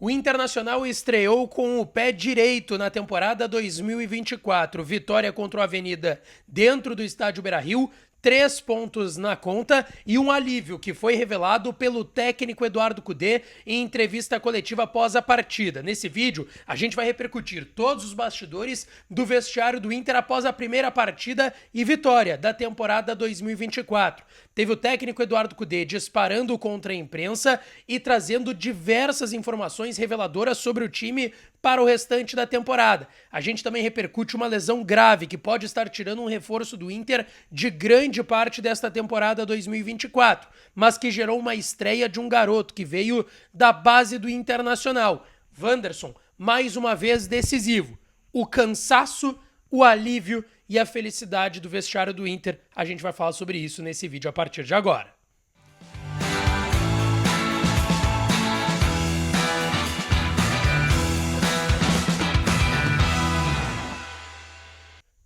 O Internacional estreou com o pé direito na temporada 2024. Vitória contra o Avenida dentro do estádio Beira-Rio, 3 pontos na conta e um alívio que foi revelado pelo técnico Eduardo Cudê em entrevista coletiva após a partida. Nesse vídeo, a gente vai repercutir todos os bastidores do vestiário do Inter após a primeira partida e vitória da temporada 2024. Teve o técnico Eduardo Cudê disparando contra a imprensa e trazendo diversas informações reveladoras sobre o time para o restante da temporada. A gente também repercute uma lesão grave que pode estar tirando um reforço do Inter de grande parte desta temporada 2024, mas que gerou uma estreia de um garoto que veio da base do Internacional. Wanderson, mais uma vez decisivo. O cansaço, o alívio e a felicidade do vestiário do Inter. A gente vai falar sobre isso nesse vídeo a partir de agora.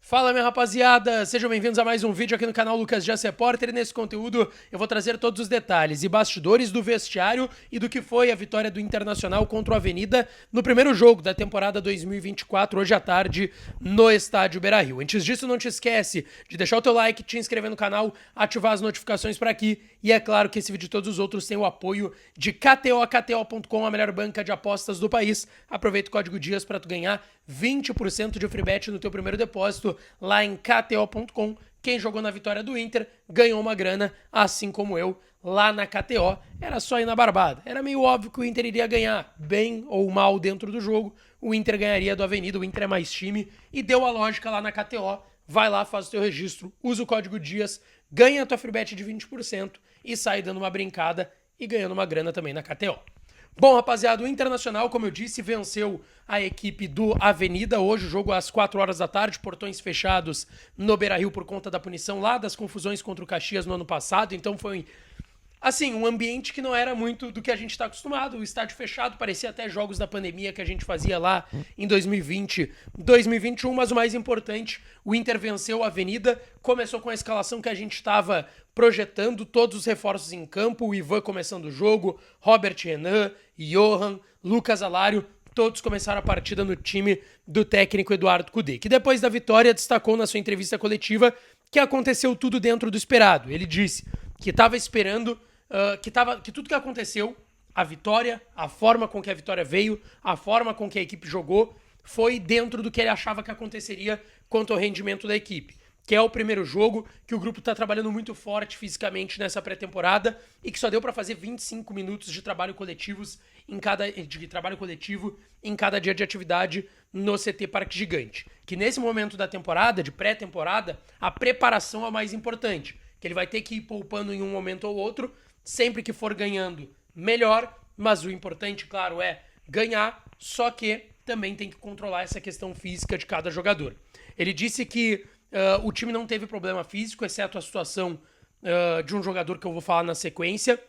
Fala, minha rapaziada, sejam bem-vindos a mais um vídeo aqui no canal Lucas Dias Repórter, e nesse conteúdo eu vou trazer todos os detalhes e bastidores do vestiário e do que foi a vitória do Internacional contra o Avenida no primeiro jogo da temporada 2024, hoje à tarde, no estádio Beira-Rio. Antes disso, não te esquece de deixar o teu like, te inscrever no canal, ativar as notificações por aqui, e é claro que esse vídeo e todos os outros têm o apoio de KTO.com, a melhor banca de apostas do país. Aproveita o código DIAS para tu ganhar 20% de free bet no teu primeiro depósito lá em KTO.com. Quem jogou na vitória do Inter ganhou uma grana, assim como eu, lá na KTO. Era só ir na barbada. Era meio óbvio que o Inter iria ganhar, bem ou mal dentro do jogo. O Inter ganharia do Avenida, o Inter é mais time, e deu a lógica lá na KTO. Vai lá, faz o teu registro, usa o código DIAS, ganha a tua free bet de 20% e sai dando uma brincada e ganhando uma grana também na KTO. Bom, rapaziada, o Internacional, como eu disse, venceu a equipe do Avenida. Hoje o jogo às 4 horas da tarde, portões fechados no Beira-Rio por conta da punição lá das confusões contra o Caxias no ano passado. Então foi, assim, um ambiente que não era muito do que a gente está acostumado. O estádio fechado, parecia até jogos da pandemia que a gente fazia lá em 2020, 2021. Mas o mais importante, o Inter venceu a Avenida, começou com a escalação que a gente estava projetando, todos os reforços em campo, o Ivan começando o jogo, Robert Renan, Johan, Lucas Alário, todos começaram a partida no time do técnico Eduardo Cudê, que depois da vitória destacou na sua entrevista coletiva que aconteceu tudo dentro do esperado. Ele disse que estava esperando, que tudo que aconteceu, a vitória, a forma com que a vitória veio, a forma com que a equipe jogou, foi dentro do que ele achava que aconteceria quanto ao rendimento da equipe. Que é o primeiro jogo, que o grupo está trabalhando muito forte fisicamente nessa pré-temporada e que só deu para fazer 25 minutos de trabalho coletivo em cada dia de atividade no CT Parque Gigante. Que nesse momento da temporada, de pré-temporada, a preparação é o mais importante. Que ele vai ter que ir poupando em um momento ou outro, sempre que for ganhando, melhor, mas o importante, claro, é ganhar, só que também tem que controlar essa questão física de cada jogador. Ele disse que o time não teve problema físico, exceto a situação de um jogador que eu vou falar na sequência.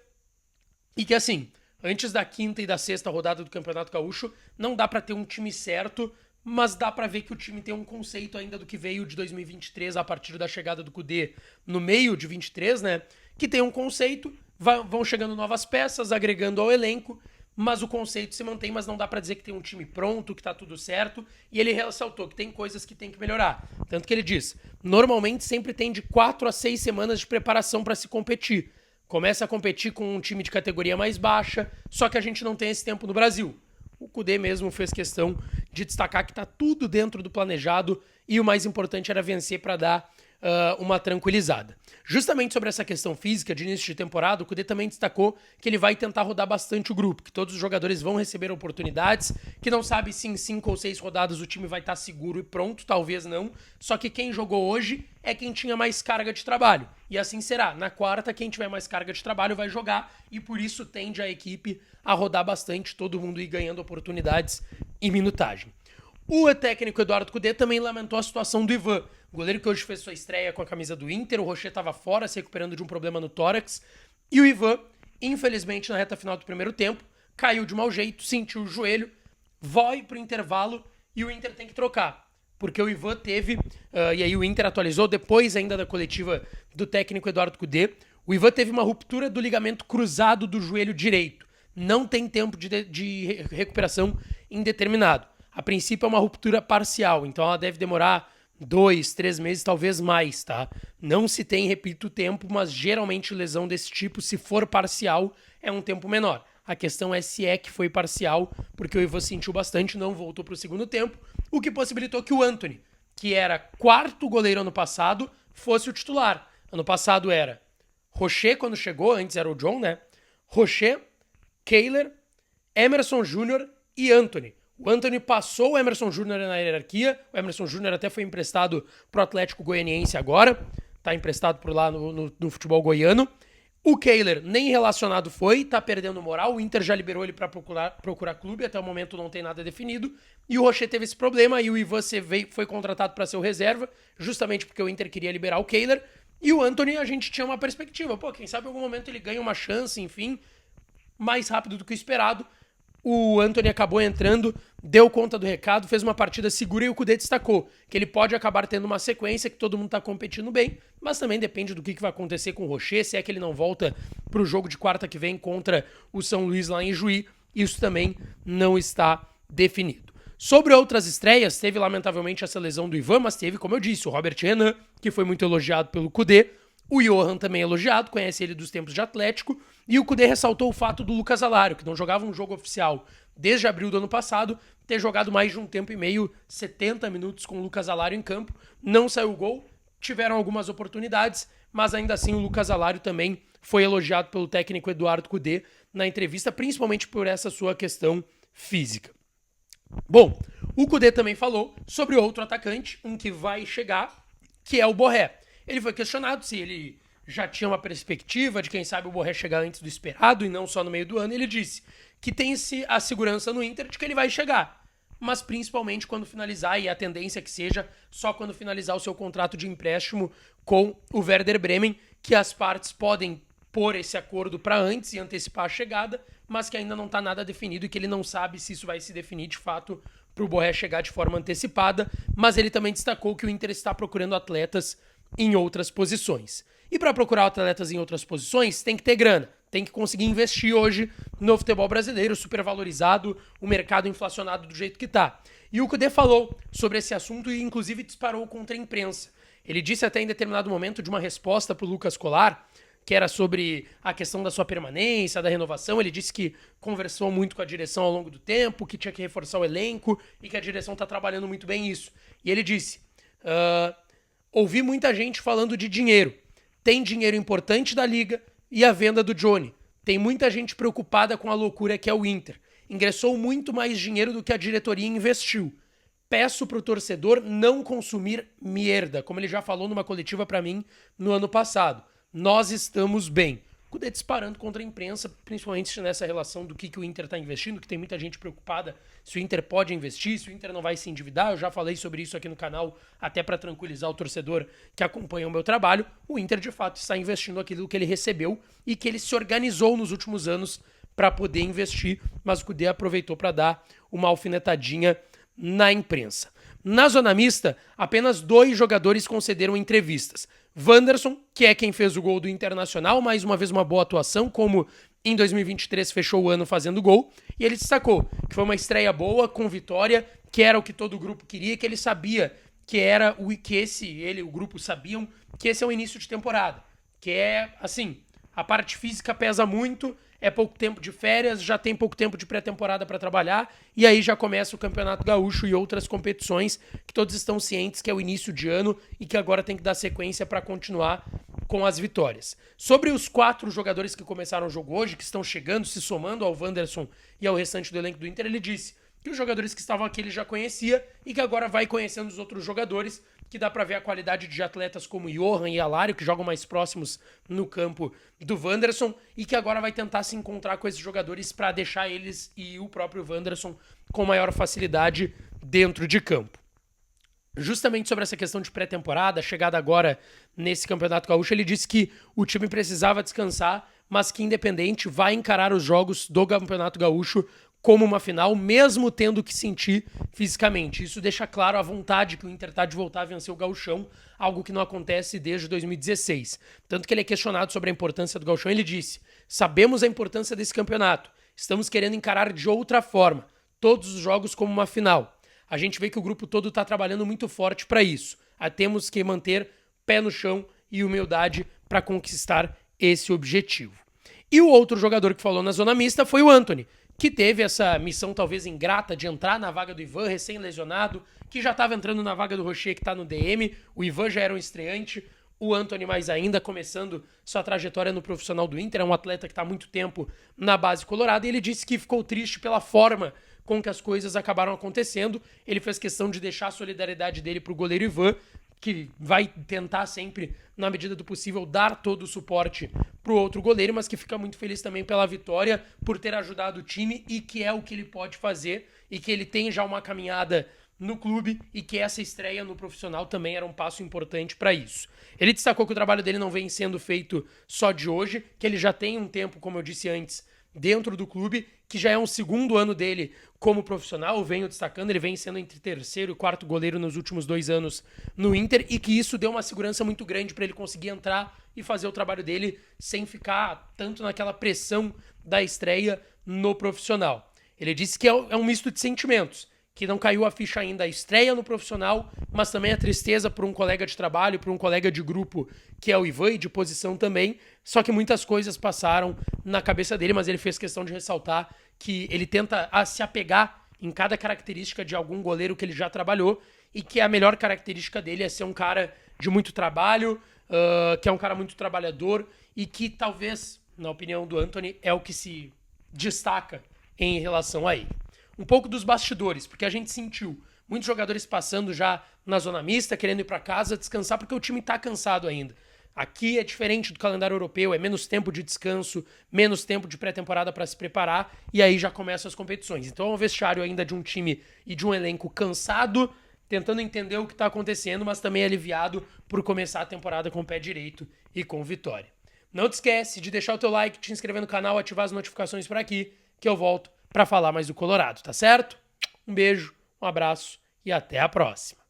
E que, assim, antes da quinta e da sexta rodada do Campeonato Gaúcho, não dá pra ter um time certo, mas dá pra ver que o time tem um conceito ainda do que veio de 2023, a partir da chegada do Cudê no meio de 23, né? Que tem um conceito, vão chegando novas peças, agregando ao elenco, mas o conceito se mantém, mas não dá pra dizer que tem um time pronto, que tá tudo certo, e ele ressaltou que tem coisas que tem que melhorar. Tanto que ele diz, normalmente sempre tem de 4 a 6 semanas de preparação pra se competir. Começa a competir com um time de categoria mais baixa, só que a gente não tem esse tempo no Brasil. O Cudê mesmo fez questão de destacar que tá tudo dentro do planejado e o mais importante era vencer pra dar uma tranquilizada. Justamente sobre essa questão física de início de temporada, o Cudê também destacou que ele vai tentar rodar bastante o grupo, que todos os jogadores vão receber oportunidades, que não sabe se em 5 ou 6 rodadas o time vai estar seguro e pronto, talvez não, só que quem jogou hoje é quem tinha mais carga de trabalho, e assim será. Na quarta, quem tiver mais carga de trabalho vai jogar, e por isso tende a equipe a rodar bastante, todo mundo ir ganhando oportunidades e minutagem. O técnico Eduardo Cudê também lamentou a situação do Ivan, goleiro que hoje fez sua estreia com a camisa do Inter. O Rocher estava fora, se recuperando de um problema no tórax. E o Ivan, infelizmente, na reta final do primeiro tempo, caiu de mau jeito, sentiu o joelho, vai pro intervalo e o Inter tem que trocar. Porque o Ivan teve, e aí o Inter atualizou depois ainda da coletiva do técnico Eduardo Cudê, o Ivan teve uma ruptura do ligamento cruzado do joelho direito. não tem tempo de recuperação indeterminado. A princípio é uma ruptura parcial, então ela deve demorar 2, 3 meses, talvez mais, tá? Não se tem, repito, tempo, mas geralmente lesão desse tipo, se for parcial, é um tempo menor. A questão é se é que foi parcial, porque o Ivan sentiu bastante, não voltou para o segundo tempo, o que possibilitou que o Antony, que era quarto goleiro ano passado, fosse o titular. Ano passado era Rocher, quando chegou, antes era o John, né? Rocher, Kehler, Emerson Júnior e Antony. O Antony passou o Emerson Júnior na hierarquia. O Emerson Júnior até foi emprestado pro Atlético Goianiense agora. Tá emprestado por lá no futebol goiano. O Kehler nem relacionado foi, tá perdendo moral. O Inter já liberou ele para procurar clube. Até o momento não tem nada definido. E o Rocher teve esse problema. E o Ivan foi contratado para ser o reserva, justamente porque o Inter queria liberar o Kehler. E o Antony, a gente tinha uma perspectiva. Pô, quem sabe em algum momento ele ganha uma chance, enfim, mais rápido do que o esperado. O Antony acabou entrando, deu conta do recado, fez uma partida segura e o Kudê destacou que ele pode acabar tendo uma sequência, que todo mundo tá competindo bem, mas também depende do que vai acontecer com o Rocher, se é que ele não volta pro jogo de quarta que vem contra o São Luís lá em Juí, isso também não está definido. Sobre outras estreias, teve lamentavelmente essa lesão do Ivan, mas teve, como eu disse, o Robert Renan, que foi muito elogiado pelo Kudê, o Johan também elogiado, conhece ele dos tempos de Atlético, e o Kudê ressaltou o fato do Lucas Alário, que não jogava um jogo oficial desde abril do ano passado, ter jogado mais de um tempo e meio, 70 minutos com o Lucas Alário em campo, não saiu gol, tiveram algumas oportunidades, mas ainda assim o Lucas Alário também foi elogiado pelo técnico Eduardo Kudê na entrevista, principalmente por essa sua questão física. Bom, o Kudê também falou sobre outro atacante, um que vai chegar, que é o Borré. Ele foi questionado se ele já tinha uma perspectiva de quem sabe o Borré chegar antes do esperado e não só no meio do ano. Ele disse que tem a segurança no Inter de que ele vai chegar, mas principalmente quando finalizar, e a tendência é que seja só quando finalizar o seu contrato de empréstimo com o Werder Bremen, que as partes podem pôr esse acordo para antes e antecipar a chegada, mas que ainda não está nada definido e que ele não sabe se isso vai se definir de fato para o Borré chegar de forma antecipada, mas ele também destacou que o Inter está procurando atletas em outras posições. E para procurar atletas em outras posições, tem que ter grana, tem que conseguir investir hoje no futebol brasileiro, supervalorizado, o mercado inflacionado do jeito que tá. E o Kudê falou sobre esse assunto e inclusive disparou contra a imprensa. Ele disse até em determinado momento de uma resposta para o Lucas Colar, que era sobre a questão da sua permanência, da renovação. Ele disse que conversou muito com a direção ao longo do tempo, que tinha que reforçar o elenco e que a direção está trabalhando muito bem isso. E ele disse, ouvi muita gente falando de dinheiro. Tem dinheiro importante da Liga e a venda do Johnny. Tem muita gente preocupada com a loucura que é o Inter. Ingressou muito mais dinheiro do que a diretoria investiu. Peço pro torcedor não consumir merda, como ele já falou numa coletiva para mim no ano passado. Nós estamos bem. Kudê disparando contra a imprensa, principalmente nessa relação do que o Inter está investindo, que tem muita gente preocupada se o Inter pode investir, se o Inter não vai se endividar. Eu já falei sobre isso aqui no canal, até para tranquilizar o torcedor que acompanha o meu trabalho. O Inter, de fato, está investindo aquilo que ele recebeu e que ele se organizou nos últimos anos para poder investir, mas o Kudê aproveitou para dar uma alfinetadinha na imprensa. Na zona mista, apenas 2 jogadores concederam entrevistas. Wanderson, que é quem fez o gol do Internacional, mais uma vez uma boa atuação, como em 2023 fechou o ano fazendo gol, e ele destacou que foi uma estreia boa, com vitória, que era o que todo o grupo queria, que ele sabia que era o grupo sabiam que esse é o início de temporada, que é, assim, a parte física pesa muito, é pouco tempo de férias, já tem pouco tempo de pré-temporada para trabalhar, e aí já começa o Campeonato Gaúcho e outras competições que todos estão cientes que é o início de ano e que agora tem que dar sequência para continuar com as vitórias. Sobre os 4 jogadores que começaram o jogo hoje, que estão chegando, se somando ao Wanderson e ao restante do elenco do Inter, ele disse que os jogadores que estavam aqui ele já conhecia e que agora vai conhecendo os outros jogadores, que dá pra ver a qualidade de atletas como Johan e Alário, que jogam mais próximos no campo do Wanderson, e que agora vai tentar se encontrar com esses jogadores para deixar eles e o próprio Wanderson com maior facilidade dentro de campo. Justamente sobre essa questão de pré-temporada, chegada agora nesse Campeonato Gaúcho, ele disse que o time precisava descansar, mas que independente vai encarar os jogos do Campeonato Gaúcho como uma final, mesmo tendo que sentir fisicamente. Isso deixa claro a vontade que o Inter tá de voltar a vencer o Gauchão, algo que não acontece desde 2016. Tanto que ele é questionado sobre a importância do Gauchão, ele disse: sabemos a importância desse campeonato, Estamos querendo encarar de outra forma, todos os jogos como uma final. A gente vê que o grupo todo está trabalhando muito forte para isso. Temos que manter pé no chão e humildade para conquistar esse objetivo. E o outro jogador que falou na zona mista foi o Antony, que teve essa missão talvez ingrata de entrar na vaga do Ivan, recém-lesionado, que já estava entrando na vaga do Rocher, que está no DM. O Ivan já era um estreante, o Antony mais ainda, começando sua trajetória no profissional do Inter. É um atleta que está há muito tempo na base colorada, e ele disse que ficou triste pela forma com que as coisas acabaram acontecendo. Ele fez questão de deixar a solidariedade dele para o goleiro Ivan, que vai tentar sempre, na medida do possível, dar todo o suporte pro outro goleiro, mas que fica muito feliz também pela vitória, por ter ajudado o time, e que é o que ele pode fazer, e que ele tem já uma caminhada no clube, e que essa estreia no profissional também era um passo importante para isso. Ele destacou que o trabalho dele não vem sendo feito só de hoje, que ele já tem um tempo, como eu disse antes, dentro do clube, que já é um segundo ano dele como profissional. Eu venho destacando, ele vem sendo entre terceiro e quarto goleiro nos últimos 2 anos no Inter, e que isso deu uma segurança muito grande para ele conseguir entrar e fazer o trabalho dele sem ficar tanto naquela pressão da estreia no profissional. Ele disse que é um misto de sentimentos, que não caiu a ficha ainda a estreia no profissional, mas também a tristeza por um colega de trabalho, por um colega de grupo, que é o Ivan, e de posição também. Só que muitas coisas passaram na cabeça dele, mas ele fez questão de ressaltar que ele tenta se apegar em cada característica de algum goleiro que ele já trabalhou, e que a melhor característica dele é ser um cara de muito trabalho, que é um cara muito trabalhador, e que talvez, na opinião do Antony, é o que se destaca em relação a ele. Um pouco dos bastidores, porque a gente sentiu muitos jogadores passando já na zona mista, querendo ir para casa descansar, porque o time tá cansado ainda. Aqui é diferente do calendário europeu, é menos tempo de descanso, menos tempo de pré-temporada para se preparar, e aí já começam as competições. Então é um vestiário ainda de um time e de um elenco cansado, tentando entender o que está acontecendo, mas também aliviado por começar a temporada com o pé direito e com vitória. Não te esquece de deixar o teu like, te inscrever no canal, ativar as notificações por aqui, que eu volto para falar mais do Colorado, tá certo? Um beijo, um abraço e até a próxima.